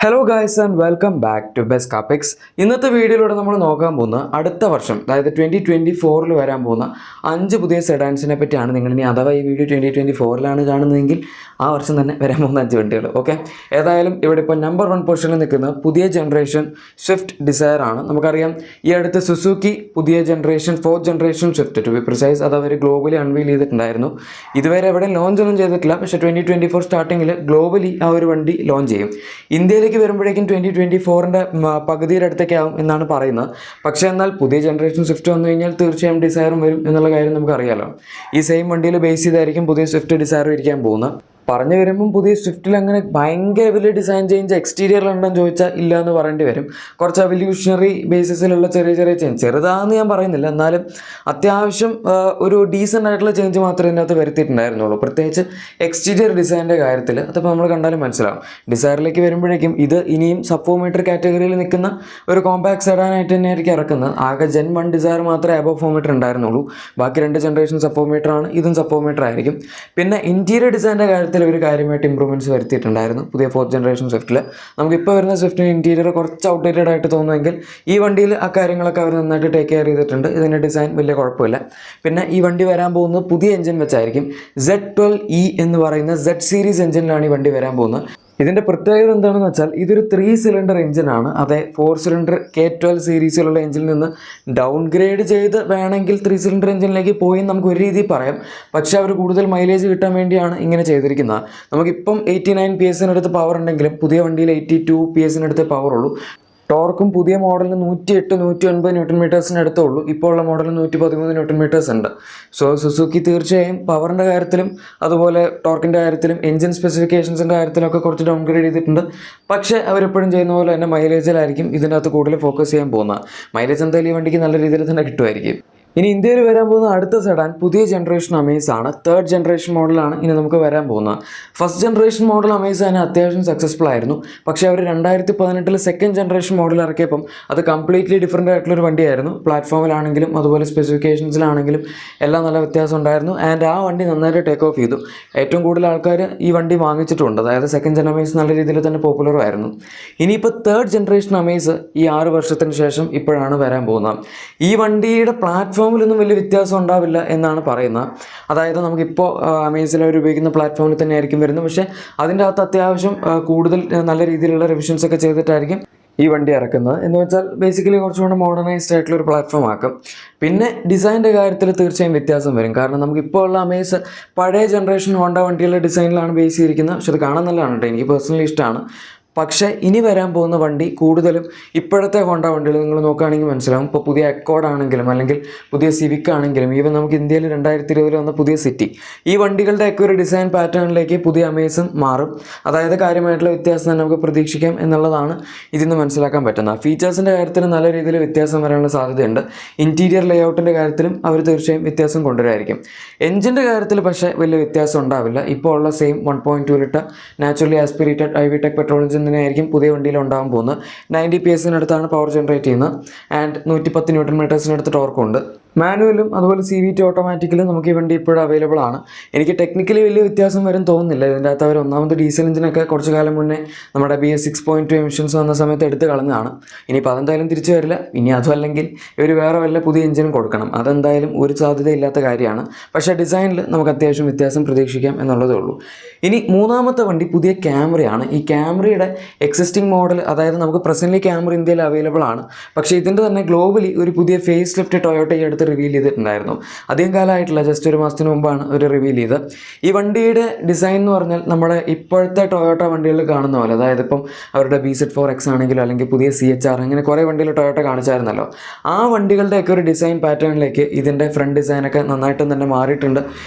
Hello guys and welcome back to best കാപ്പിക്സ്. ഇന്നത്തെ വീഡിയോയിലൂടെ നമ്മൾ നോക്കാൻ പോകുന്ന അടുത്ത വർഷം, അതായത് 2024 വരാൻ പോകുന്ന 5 പുതിയ സെഡാൻസിനെ പറ്റിയാണ്. നിങ്ങൾ ഇനി അഥവാ ഈ വീഡിയോ 2024 കാണുന്നതെങ്കിൽ ആ വർഷം തന്നെ വരാൻ പോകുന്ന 5 വണ്ടികൾ. ഓക്കെ, ഏതായാലും ഇവിടെ ഇപ്പോൾ നമ്പർ 1 പൊസിഷനിൽ നിൽക്കുന്ന പുതിയ ജനറേഷൻ സ്വിഫ്റ്റ് ഡിസയർ ആണ്. നമുക്കറിയാം ഈ അടുത്ത് സുസുക്കി പുതിയ generation 4th generation Swift to be precise അത് അവർ ഗ്ലോബലി അൺവീൽ ചെയ്തിട്ടുണ്ടായിരുന്നു. ഇതുവരെ എവിടെ ലോഞ്ച് ഒന്നും ചെയ്തിട്ടില്ല, പക്ഷേ 2024 സ്റ്റാർട്ടിങ്ങിൽ ഗ്ലോബലി ആ ഒരു വണ്ടി ലോഞ്ച് ചെയ്യും. ഇന്ത്യയിലേക്ക് വരുമ്പോഴേക്കും 2024 പകുതിയുടെ അടുത്തൊക്കെ ആവും എന്നാണ് പറയുന്നത്. പക്ഷേ എന്നാൽ പുതിയ ജനറേഷൻ സ്വിഫ്റ്റ് വന്നു കഴിഞ്ഞാൽ തീർച്ചയായും ഡിസയറും വരും എന്നുള്ള കാര്യം നമുക്കറിയാലോ. ഈ സെയിം വണ്ടിയിൽ ബേസ് ചെയ്തായിരിക്കും പുതിയ സ്വിഫ്റ്റ് ഡിസയറും ഇരിക്കാൻ പോകുന്നത്. പറഞ്ഞു വരുമ്പം പുതിയ സ്വിഫ്റ്റിൽ അങ്ങനെ ഭയങ്കര വലിയ ഡിസൈൻ ചേഞ്ച് എക്സ്റ്റീരിയറിലുണ്ടെന്ന് ചോദിച്ചാൽ ഇല്ല എന്ന് പറയേണ്ടി വരും. കുറച്ച് എവല്യൂഷണറി ബേസിസിലുള്ള ചെറിയ ചെറിയ ചേഞ്ച്, ചെറുതാണെന്ന് ഞാൻ പറയുന്നില്ല, എന്നാലും അത്യാവശ്യം ഒരു ഡീസൻ്റ് ആയിട്ടുള്ള ചേഞ്ച് മാത്രമേ ഇതിനകത്ത് വരുത്തിയിട്ടുണ്ടായിരുന്നുള്ളൂ. പ്രത്യേകിച്ച് എക്സ്റ്റീരിയർ ഡിസൈനിൻ്റെ കാര്യത്തിൽ അതിപ്പോൾ നമ്മൾ കണ്ടാലും മനസ്സിലാവും. ഡിസൈറിലേക്ക് വരുമ്പോഴേക്കും ഇത് ഇനിയും സബ്ഫോമീറ്റർ കാറ്റഗറിയിൽ നിൽക്കുന്ന ഒരു കോമ്പാക്ട് സെഡാനായിട്ട് തന്നെയായിരിക്കും ഇറക്കുന്നത്. ആകെ Gen 1 ഡിസയർ മാത്രമേ അബവ് ഫോമീറ്റർ ഉണ്ടായിരുന്നുള്ളൂ. ബാക്കി 2 ജനറേഷൻ സബ്ഫോമീറ്റർ ആണ്, ഇതും സബ്ഫോമീറ്റർ ആയിരിക്കും. പിന്നെ ഇൻറ്റീരിയർ ഡിസൈൻ്റെ കാര്യത്തിൽ ഒരു കാര്യമായിട്ട് ഇമ്പ്രൂവ്മെൻറ്റ്സ് വരുത്തിയിട്ടുണ്ടായിരുന്നു പുതിയ 4th ജനറേഷൻ സ്വിഫ്റ്റിൽ. നമുക്കിപ്പോൾ വരുന്ന സ്വിഫ്റ്റിന് ഇൻറ്റീരിയർ കുറച്ച് ഔട്ട്ഡേറ്റഡ് ആയിട്ട് തോന്നുമെങ്കിൽ ഈ വണ്ടിയിൽ ആ കാര്യങ്ങളൊക്കെ അവർ നന്നായിട്ട് ടേക്ക് കെയർ ചെയ്തിട്ടുണ്ട്. ഇതിൻ്റെ ഡിസൈൻ വലിയ കുഴപ്പമില്ല. പിന്നെ ഈ വണ്ടി വരാൻ പോകുന്നത് പുതിയ എഞ്ചിൻ വെച്ചായിരിക്കും. Z12E എന്ന് പറയുന്ന Z സീരീസ് എഞ്ചിനിലാണ് ഈ വണ്ടി വരാൻ പോകുന്നത്. ഇതിൻ്റെ പ്രത്യേകത എന്താണെന്ന് വെച്ചാൽ ഇതൊരു 3 സിലിണ്ടർ എഞ്ചിനാണ്. അതെ, 4 സിലിണ്ടർ K12 സീരീസിലുള്ള എഞ്ചിനിൽ നിന്ന് ഡൗൺഗ്രേഡ് ചെയ്ത് വേണമെങ്കിൽ 3 സിലിണ്ടർ എഞ്ചിനിലേക്ക് പോയി നമുക്ക് ഒരു രീതിയിൽ പറയാം. പക്ഷേ അവർ കൂടുതൽ മൈലേജ് കിട്ടാൻ വേണ്ടിയാണ് ഇങ്ങനെ ചെയ്തിരിക്കുന്നത്. നമുക്കിപ്പം 89 PS പവർ ഉണ്ടെങ്കിലും പുതിയ വണ്ടിയിൽ 82 PS പവർ ഉള്ളൂ. ടോർക്കും പുതിയ മോഡലിന് 108 109 ന്യൂട്ടൺ മീറ്റേഴ്സിന് അടുത്തുള്ളൂ. ഇപ്പോൾ ഉള്ള മോഡലിന് 113 ന്യൂട്ടൺ മീറ്റേഴ്സ് ഉണ്ട്. സോ സുസുക്കി തീർച്ചയായും പവറിൻ്റെ കാര്യത്തിലും അതുപോലെ ടോർക്കിൻ്റെ കാര്യത്തിലും എഞ്ചിൻ സ്പെസിഫിക്കേഷൻസിൻ്റെ കാര്യത്തിലൊക്കെ കുറച്ച് ഡൗൺഗ്രേഡ് ചെയ്തിട്ടുണ്ട്. പക്ഷേ അവരെപ്പോഴും ചെയ്യുന്ന പോലെ തന്നെ മൈലേജിലായിരിക്കും ഇതിനകത്ത് കൂടുതൽ ഫോക്കസ് ചെയ്യാൻ പോകുന്നത്. മൈലേജ് എന്തായാലും ഈ വണ്ടിക്ക് നല്ല രീതിയിൽ തന്നെ കിട്ടുമായിരിക്കും. ഇനി ഇന്ത്യയിൽ വരാൻ പോകുന്ന അടുത്ത സെഡാൻ പുതിയ ജനറേഷൻ അമേസ് ആണ്. 3rd ജനറേഷൻ മോഡലാണ് ഇനി നമുക്ക് വരാൻ പോകുന്നത്. 1st ജനറേഷൻ മോഡൽ അമേസ് തന്നെ അത്യാവശ്യം സക്സസ്ഫുൾ ആയിരുന്നു. പക്ഷേ അവർ 2018 2nd ജനറേഷൻ മോഡൽ ഇറക്കിയപ്പം അത് കംപ്ലീറ്റ്ലി ഡിഫറെൻ്റ് ആയിട്ടുള്ളൊരു വണ്ടിയായിരുന്നു. പ്ലാറ്റ്ഫോമിലാണെങ്കിലും അതുപോലെ സ്പെസിഫിക്കേഷൻസിലാണെങ്കിലും എല്ലാം നല്ല വ്യത്യാസം ഉണ്ടായിരുന്നു. ആൻഡ് ആ വണ്ടി നന്നായിട്ട് ടേക്ക് ഓഫ് ചെയ്തു. ഏറ്റവും കൂടുതൽ ആൾക്കാർ ഈ വണ്ടി വാങ്ങിച്ചിട്ടുണ്ട്. അതായത് 2nd ജൻ അമേസ് നല്ല രീതിയിൽ തന്നെ പോപ്പുലറും ആയിരുന്നു. ഇനിയിപ്പോൾ 3rd ജനറേഷൻ അമേസ് ഈ 6 വർഷത്തിന് ശേഷം ഇപ്പോഴാണ് വരാൻ പോകുന്നത്. ഈ വണ്ടിയുടെ പ്ലാറ്റ്ഫോമിലൊന്നും വലിയ വ്യത്യാസം ഉണ്ടാവില്ല എന്നാണ് പറയുന്നത്. അതായത് നമുക്കിപ്പോൾ അമേസിൽ അവർ ഉപയോഗിക്കുന്ന പ്ലാറ്റ്ഫോമിൽ തന്നെ ആയിരിക്കും വരുന്നത്. പക്ഷേ അതിൻ്റെ അകത്ത് അത്യാവശ്യം കൂടുതൽ നല്ല രീതിയിലുള്ള റിവിഷൻസ് ഒക്കെ ചെയ്തിട്ടായിരിക്കും ഈ വണ്ടി ഇറക്കുന്നത്. എന്ന് വെച്ചാൽ ബേസിക്കലി കുറച്ചുകൂടെ മോഡേണൈസ്ഡ് ആയിട്ടുള്ള ഒരു പ്ലാറ്റ്ഫോം ആക്കും. പിന്നെ ഡിസൈനിൻ്റെ കാര്യത്തിൽ തീർച്ചയായും വ്യത്യാസം വരും. കാരണം നമുക്കിപ്പോൾ ഉള്ള അമേസ് പഴയ ജനറേഷൻ ഹോണ്ട വണ്ടികളുടെ ഡിസൈനിലാണ് ബേസ് ചെയ്തിരിക്കുന്നത്. പക്ഷെ അത് കാണാൻ നല്ലതാണ് കേട്ടോ, എനിക്ക് പേഴ്സണലി ഇഷ്ടമാണ്. പക്ഷേ ഇനി വരാൻ പോകുന്ന വണ്ടി കൂടുതലും ഇപ്പോഴത്തെ ഹോണ്ട വണ്ടികൾ നിങ്ങൾ നോക്കുകയാണെങ്കിൽ മനസ്സിലാവും. ഇപ്പോൾ പുതിയ അക്കോർഡ് ആണെങ്കിലും അല്ലെങ്കിൽ പുതിയ സിവിക് ആണെങ്കിലും ഈവൻ നമുക്ക് ഇന്ത്യയിൽ 2020 വന്ന പുതിയ സിറ്റി, ഈ വണ്ടികളുടെയൊക്കെ ഒരു ഡിസൈൻ പാറ്റേണിലേക്ക് പുതിയ അമേസും മാറും. അതായത് കാര്യമായിട്ടുള്ള വ്യത്യാസം തന്നെ നമുക്ക് പ്രതീക്ഷിക്കാം എന്നുള്ളതാണ് ഇതിൽ നിന്ന് മനസ്സിലാക്കാൻ പറ്റുന്നത്. ഫീച്ചേഴ്സിൻ്റെ കാര്യത്തിൽ നല്ല രീതിയിൽ വ്യത്യാസം വരാനുള്ള സാധ്യതയുണ്ട്. ഇൻറ്റീരിയർ ലേഔട്ടിൻ്റെ കാര്യത്തിലും അവർ തീർച്ചയായും വ്യത്യാസം കൊണ്ടുവരുമായിരിക്കും. എഞ്ചിൻ്റെ കാര്യത്തിൽ പക്ഷേ വലിയ വ്യത്യാസം ഉണ്ടാവില്ല. ഇപ്പോൾ ഉള്ള same 1.2 litre naturally aspirated iVTEC petrol engine തന്നെയായിരിക്കും പുതിയ വണ്ടിയിൽ ഉണ്ടാകാൻ പോകുന്നത്. 90 PS പവർ ജനറേറ്റ് ചെയ്യുന്നത് ആൻഡ് 110 ന്യൂട്ടൺ മീറ്റേഴ്സിനടുത്ത് ടോർക്കുണ്ട്. മാനുവലും അതുപോലെ CVT ഓട്ടോമാറ്റിക്കലും നമുക്ക് ഈ വണ്ടി ഇപ്പോഴും അവൈലബിൾ ആണ്. എനിക്ക് ടെക്നിക്കലി വലിയ വ്യത്യാസം വരും തോന്നുന്നില്ല. ഇതിൻ്റെ അകത്ത് അവർ ഒന്നാമത് ഡീസൽ എഞ്ചിനൊക്കെ കുറച്ച് കാലം മുന്നേ നമ്മുടെ BS 6.2 എമിഷൻസ് വന്ന സമയത്ത് എടുത്ത് കളഞ്ഞതാണ്. ഇനിയിപ്പോൾ അതെന്തായാലും തിരിച്ചു വരില്ല. ഇനി അതും അല്ലെങ്കിൽ ഇവർ വേറെ വല്ല പുതിയ എഞ്ചിനും കൊടുക്കണം. അതെന്തായാലും ഒരു സാധ്യതയില്ലാത്ത കാര്യമാണ്. പക്ഷേ ഡിസൈനിൽ നമുക്ക് അത്യാവശ്യം വ്യത്യാസം പ്രതീക്ഷിക്കാം എന്നുള്ളതേ ഉള്ളൂ. ഇനി മൂന്നാമത്തെ വണ്ടി പുതിയ ക്യാമറയാണ്. ഈ ക്യാമറയുടെ എക്സിസ്റ്റിംഗ് മോഡൽ, അതായത് നമുക്ക് പ്രസൻ്റ്ലി ക്യാമറ ഇന്ത്യയിൽ അവൈലബിൾ ആണ്. പക്ഷേ ഇതിൻ്റെ തന്നെ ഗ്ലോബലി ഒരു പുതിയ ഫേസ് ലിഫ്റ്റ് ടൊയോട്ട ഈ അടുത്ത് റിവീൽ ചെയ്തിട്ടുണ്ടായിരുന്നു. അധികം കാലമായിട്ടില്ല, ജസ്റ്റ് ഒരു മാസത്തിന് മുമ്പാണ് ഒരു റിവീൽ ചെയ്തത്. ഈ വണ്ടിയുടെ ഡിസൈൻ എന്ന് പറഞ്ഞാൽ നമ്മുടെ ഇപ്പോഴത്തെ ടൊയോട്ട വണ്ടികളിൽ കാണുന്ന പോലെ, അതായത് ഇപ്പം അവരുടെ BZ4X ആണെങ്കിലും അല്ലെങ്കിൽ പുതിയ CHR, അങ്ങനെ കുറേ വണ്ടികൾ ടൊയോട്ട കാണിച്ചായിരുന്നല്ലോ. ആ വണ്ടികളുടെയൊക്കെ ഒരു ഡിസൈൻ പാറ്റേണിലേക്ക് ഇതിൻ്റെ ഫ്രണ്ട് ഡിസൈനൊക്കെ നന്നായിട്ടും തന്നെ മാറിയിട്ടുണ്ട്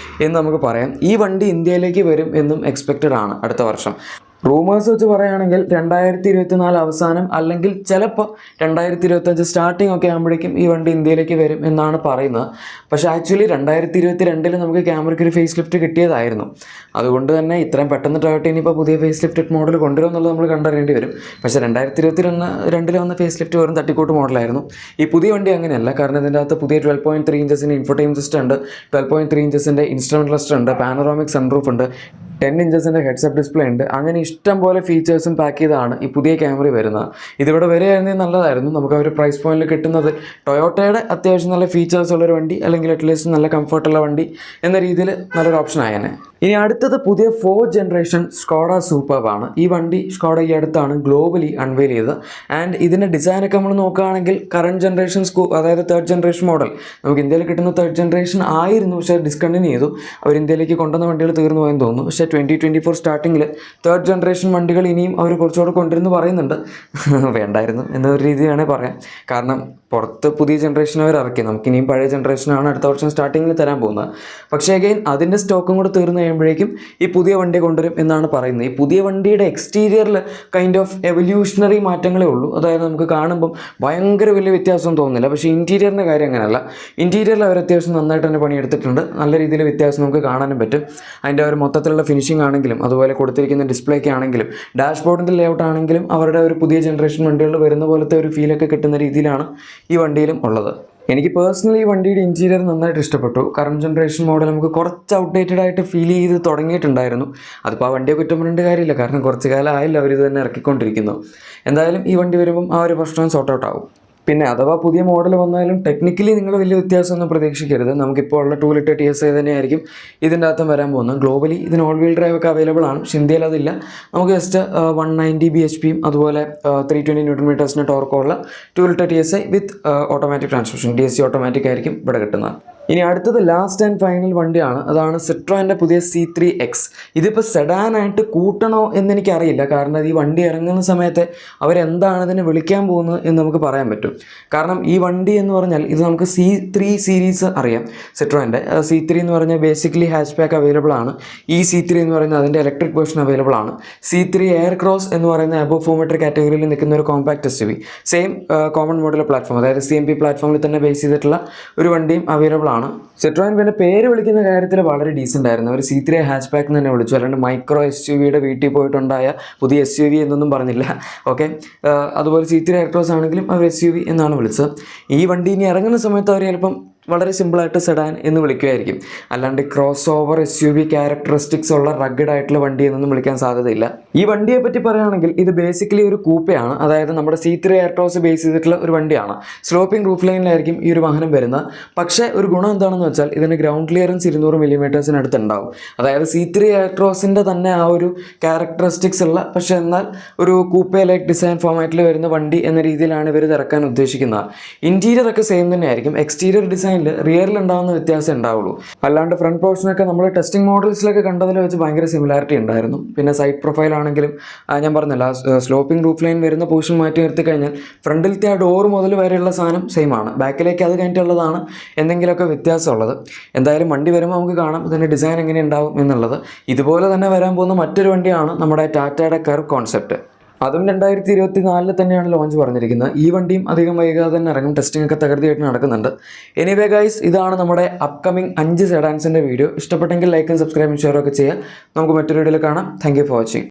എന്ന് നമുക്ക് പറയാം. ഈ വണ്ടി ഇന്ത്യയിലേക്ക് വരും എന്നും എക്സ്പെക്റ്റഡ് ആണ് അടുത്ത വർഷം. റൂമേഴ്സ് വെച്ച് പറയുകയാണെങ്കിൽ 2024 അവസാനം അല്ലെങ്കിൽ ചിലപ്പോൾ 2025 സ്റ്റാർട്ടിംഗ് ഒക്കെ ആകുമ്പോഴേക്കും ഈ വണ്ടി ഇന്ത്യയിലേക്ക് വരും എന്നാണ് പറയുന്നത്. പക്ഷേ ആക്ച്വലി 2022 നമുക്ക് ക്യാമറയ്ക്ക് ഒരു ഫേസ് ലിഫ്റ്റ് കിട്ടിയതായിരുന്നു. അതുകൊണ്ട് തന്നെ ഇത്രയും പെട്ടെന്ന് ടൊയോട്ട ഇനിയിപ്പോൾ പുതിയ ഫേസ് ലിഫ്റ്റഡ് മോഡൽ കൊണ്ടുവരും എന്നുള്ളത് നമ്മൾ കണ്ടറിയേണ്ടി വരും. പക്ഷേ 2022 വന്ന ഫേസ് ലിഫ്റ്റ് വെറും തട്ടിക്കൂട്ട് മോഡലായിരുന്നു. ഈ പുതിയ വണ്ടി അങ്ങനെയല്ല. കാരണം ഇതിൻ്റെ അകത്ത് പുതിയ 12.3 ഇഞ്ചസിൻ്റെ ഇൻഫോടൈം സിസ്റ്റം ഉണ്ട്, 12.3 ഇഞ്ചസിൻ്റെ ഇൻസ്ട്രുമെൻ്റ് ക്ലസ്റ്റർ ഉണ്ട്, പാനറോമിക് സൺറൂഫ് ഉണ്ട്, 10 ഇഞ്ചസിൻ്റെ ഹെഡ്സപ്പ് ഡിസ്പ്ലേ ഉണ്ട്. അങ്ങനെ ഇഷ്ടം പോലെ ഫീച്ചേഴ്സും പാക്ക് ചെയ്താണ് ഈ പുതിയ ക്യാമറ വരുന്നത്. ഇതിവിടെ വരികയായിരുന്നെങ്കിൽ നല്ലതായിരുന്നു. നമുക്ക് ആ ഒരു പ്രൈസ് പോയിന്റിൽ കിട്ടുന്നത് ടൊയോട്ടയുടെ അത്യാവശ്യം നല്ല ഫീച്ചേഴ്സ് ഉള്ളൊരു വണ്ടി, അല്ലെങ്കിൽ അറ്റ്ലീസ്റ്റ് നല്ല കംഫർട്ടുള്ള വണ്ടി എന്ന രീതിയിൽ നല്ലൊരു ഓപ്ഷൻ ആയേനെ. ഇനി അടുത്തത് പുതിയ 4th ജനറേഷൻ സ്കോഡ സൂപ്പർബ് ആണ്. ഈ വണ്ടി സ്കോഡ ഈ അടുത്താണ് ഗ്ലോബലി അൺവെയിൽ ചെയ്തത്. ആൻഡ് ഇതിൻ്റെ ഡിസൈനൊക്കെ നമ്മൾ നോക്കുകയാണെങ്കിൽ കറണ്ട് ജനറേഷൻ അതായത് 3rd ജനറേഷൻ മോഡൽ, നമുക്ക് ഇന്ത്യയിൽ കിട്ടുന്ന 3rd ജനറേഷൻ ആയിരുന്നു, പക്ഷേ ഡിസ്കണ്ടിന്യൂ ചെയ്തു. അവർ ഇന്ത്യയിലേക്ക് കൊണ്ടുവന്ന വണ്ടികൾ തീർന്നു പോയെന്ന് തോന്നുന്നു. പക്ഷേ 2024 സ്റ്റാർട്ടിങ്ങിൽ 3rd ജനറേഷൻ വണ്ടികൾ ഇനിയും അവർ കുറച്ചുകൂടെ കൊണ്ടുവരുന്നു പറയുന്നുണ്ട്. വേണ്ടായിരുന്നു എന്നൊരു രീതി വേണേൽ പറയാം. കാരണം പുറത്ത് പുതിയ ജനറേഷൻ അവർ ഇറക്കി, നമുക്ക് ഇനിയും പഴയ ജനറേഷനാണ് അടുത്ത വർഷം സ്റ്റാർട്ടിങ്ങിൽ തരാൻ പോകുന്നത്. പക്ഷേ അഗൈൻ അതിൻ്റെ സ്റ്റോക്കും കൂടെ തീർന്നു കഴിയുമ്പോഴേക്കും ഈ പുതിയ വണ്ടി കൊണ്ടുവരും എന്നാണ് പറയുന്നത്. ഈ പുതിയ വണ്ടിയുടെ എക്സ്റ്റീരിയറിൽ കൈൻഡ് ഓഫ് എവല്യൂഷണറി മാറ്റങ്ങളേ ഉള്ളൂ. അതായത് നമുക്ക് കാണുമ്പം ഭയങ്കര വലിയ വ്യത്യാസം തോന്നുന്നില്ല. പക്ഷേ ഇൻറ്റീരിയറിൻ്റെ കാര്യം അങ്ങനെയല്ല. ഇൻറ്റീരിയറിൽ അവർ അത്യാവശ്യം നന്നായിട്ട് തന്നെ പണിയെടുത്തിട്ടുണ്ട്. നല്ല രീതിയിൽ വ്യത്യാസം നമുക്ക് കാണാനും പറ്റും. അതിൻ്റെ ഒരു മൊത്തത്തിലുള്ള ഫിനിഷിംഗ് ആണെങ്കിലും അതുപോലെ കൊടുത്തിരിക്കുന്ന ഡിസ്പ്ലേക്ക് ആണെങ്കിലും ഡാഷ്ബോർഡിൻ്റെ ലേഔട്ട് ആണെങ്കിലും അവരുടെ ഒരു പുതിയ ജനറേഷൻ വണ്ടികളിൽ വരുന്ന പോലത്തെ ഒരു ഫീലൊക്കെ കിട്ടുന്ന രീതിയിലാണ് ഈ വണ്ടിയിലും ഉള്ളത്. എനിക്ക് പേഴ്സണലി ഈ വണ്ടിയുടെ ഇൻറ്റീരിയർ നന്നായിട്ട് ഇഷ്ടപ്പെട്ടു. കറണ്ട് ജനറേഷൻ മോഡൽ നമുക്ക് കുറച്ച് ഔട്ട്ഡേറ്റഡ് ആയിട്ട് ഫീൽ ചെയ്ത് തുടങ്ങിയിട്ടുണ്ടായിരുന്നു. അതിപ്പോൾ ആ വണ്ടിയെ കുറ്റം പറയേണ്ട കാര്യമില്ല, കാരണം കുറച്ച് കാലം ആയില്ല അവരിത് തന്നെ ഇറക്കിക്കൊണ്ടിരിക്കുന്നു. എന്തായാലും ഈ വണ്ടി വരുമ്പം ആ ഒരു പ്രശ്നം സോർട്ട് ഔട്ട് ആവും. പിന്നെ അഥവാ പുതിയ മോഡൽ വന്നാലും ടെക്നിക്കലി നിങ്ങൾ വലിയ വ്യത്യാസമൊന്നും പ്രതീക്ഷിക്കരുത്. നമുക്കിപ്പോൾ ഉള്ള 2 ലിറ്റർ TSI തന്നെയായിരിക്കും ഇതിൻ്റെ അകത്തും വരാൻ പോകുന്നത്. ഗ്ലോബലി ഇതിന് ഓൾ വീൽ ഡ്രൈവ് ഒക്കെ അവൈലബിൾ ആണ്, പക്ഷേ ഇന്ത്യയിൽ അതില്ല. നമുക്ക് ജസ്റ്റ് 190 bhpയും അതുപോലെ 320 Nm ടോർക്കുള്ള 2 ലിറ്റർ TSI വിത്ത് ഓട്ടോമാറ്റിക് ട്രാൻസ്മിഷൻ, DC ഓട്ടോമാറ്റിക് ആയിരിക്കും ഇവിടെ കിട്ടുന്നത്. ഇനി അടുത്തത് ലാസ്റ്റ് ആൻഡ് ഫൈനൽ വണ്ടിയാണ്. അതാണ് സിട്രോൻ്റെ പുതിയ C3X. ഇതിപ്പോൾ സെഡാനായിട്ട് കൂട്ടണോ എന്നെനിക്കറിയില്ല, കാരണം ഈ വണ്ടി ഇറങ്ങുന്ന സമയത്ത് അവരെന്താണ് ഇതിനെ വിളിക്കാൻ പോകുന്നത് എന്ന് നമുക്ക് പറയാൻ പറ്റും. കാരണം ഈ വണ്ടി എന്ന് പറഞ്ഞാൽ ഇത് നമുക്ക് C3 സീരീസ് അറിയാം. സിട്രോൻ്റെ C3 എന്ന് പറഞ്ഞാൽ ബേസിക്കലി ഹാച്ച് ബാക്ക് അവൈലബിൾ ആണ്. ഈ C3 എന്ന് പറയുന്നത് അതിൻ്റെ ഇലക്ട്രിക് വേർഷൻ അവൈലബിൾ ആണ്. C3 എയർ ക്രോസ് എന്ന് പറയുന്ന അബോ 4 മീറ്റർ കാറ്റഗറിയിൽ നിൽക്കുന്ന ഒരു compact SUV, same common model platform, അതായത് CMP പ്ലാറ്റ്ഫോമിൽ തന്നെ ബേസ് ചെയ്തിട്ടുള്ള ഒരു വണ്ടിയും അവൈലബിൾ ആണ്. സിട്രോയിൻ പിന്നെ പേര് വിളിക്കുന്ന കാര്യത്തിൽ വളരെ ഡീസൻ്റ് ആയിരുന്നു. അവർ C3 ഹാച്ച് ബാക്ക് എന്ന് തന്നെ വിളിച്ചു, അല്ലാണ്ട് മൈക്രോ SUVയുടെ വീട്ടിൽ പോയിട്ടുണ്ടായ പുതിയ SUV എന്നൊന്നും പറഞ്ഞില്ല. ഓക്കെ, അതുപോലെ C3 എയർ ക്രോസ് ആണെങ്കിലും അവർ SUV എന്നാണ് വിളിച്ചത്. ഈ വണ്ടി ഇനി ഇറങ്ങുന്ന സമയത്ത് അവർ ചിലപ്പം വളരെ സിമ്പിളായിട്ട് സെഡാൻ എന്ന് വിളിക്കുമായിരിക്കും, അല്ലാണ്ട് ക്രോസ് ഓവർ SUV ക്യാരക്ടറിസ്റ്റിക്സ് ഉള്ള റഗ്ഗഡ് ആയിട്ടുള്ള വണ്ടി എന്നൊന്നും വിളിക്കാൻ സാധ്യതയില്ല. ഈ വണ്ടിയെ പറ്റി പറയുകയാണെങ്കിൽ ഇത് ബേസിക്കലി ഒരു കൂപ്പയാണ്, അതായത് നമ്മുടെ C3 എയർ ക്രോസ് ബേസ് ചെയ്തിട്ടുള്ള ഒരു വണ്ടിയാണ്. സ്ലോപ്പിംഗ് റൂഫ് ലൈനിലായിരിക്കും ഈ ഒരു വാഹനം വരുന്നത്. പക്ഷേ ഒരു ഗുണം എന്താണെന്ന് വെച്ചാൽ ഇതിന് ഗ്രൗണ്ട് ക്ലിയറൻസ് 200 mm ഉണ്ടാവും. അതായത് C3 എയർ ക്രോസിൻ്റെ തന്നെ ആ ഒരു ക്യാരക്ടറിസ്റ്റിക്സ് ഉള്ള, പക്ഷേ എന്നാൽ ഒരു കൂപ്പേ ലൈക്ക് ഡിസൈൻ ഫോമാറ്റിൽ വരുന്ന വണ്ടി എന്ന രീതിയിലാണ് ഇവർ ഇറക്കാൻ ഉദ്ദേശിക്കുന്നത്. ഇൻറ്റീരിയർ ഒക്കെ സെയിം തന്നെയായിരിക്കും. എക്സ്റ്റീരിയർ ഡിസൈൻ റിയറിൽ ഉണ്ടാകുന്ന വ്യത്യാസം ഉണ്ടാവുള്ളൂ. അല്ലാണ്ട് ഫ്രണ്ട് പോർഷനൊക്കെ നമ്മൾ ടെസ്റ്റിംഗ് മോഡൽസിലൊക്കെ കണ്ടതിൽ വെച്ച് ഭയങ്കര സിമിലാരിറ്റി ഉണ്ടായിരുന്നു. പിന്നെ സൈഡ് പ്രൊഫൈൽ ആണെങ്കിലും ഞാൻ പറഞ്ഞില്ല, സ്ലോപ്പിംഗ് റൂഫ് ലൈൻ വരുന്ന പോർഷൻ മാറ്റി നിർത്തി കഴിഞ്ഞാൽ ഫ്രണ്ടിലത്തെ ആ ഡോർ മുതൽ വരെയുള്ള സാധനം സെയിം ആണ്. ബാക്കിലേക്ക് അത് കഴിഞ്ഞിട്ടുള്ളതാണ് എന്തെങ്കിലുമൊക്കെ വ്യത്യാസമുള്ളത്. എന്തായാലും വണ്ടി വരുമ്പോൾ നമുക്ക് കാണാം ഇതിൻ്റെ ഡിസൈൻ എങ്ങനെ ഉണ്ടാവും എന്നുള്ളത്. ഇതുപോലെ തന്നെ വരാൻ പോകുന്ന മറ്റൊരു വണ്ടിയാണ് നമ്മുടെ ടാറ്റയുടെ കർവ് കോൺസെപ്റ്റ്. അതും 2024 തന്നെയാണ് ലോഞ്ച് പറഞ്ഞിരിക്കുന്നത്. ഈ വണ്ടിയും അധികം വൈകാതെ തന്നെ ഇറങ്ങും. ടെസ്റ്റിംഗ് ഒക്കെ തകൃതിയായിട്ട് നടക്കുന്നുണ്ട്. എനിവേ ഗൈസ്, ഇതാണ് നമ്മുടെ അപ്കമിങ് 5 സെഡാൻസിൻ്റെ വീഡിയോ. ഇഷ്ടപ്പെട്ടെങ്കിൽ ലൈക്കും സബ്സ്ക്രൈബും ഷെയറും ഒക്കെ ചെയ്യുക. നമുക്ക് മറ്റൊരു വീഡിയോയിൽ കാണാം. Thank you for watching.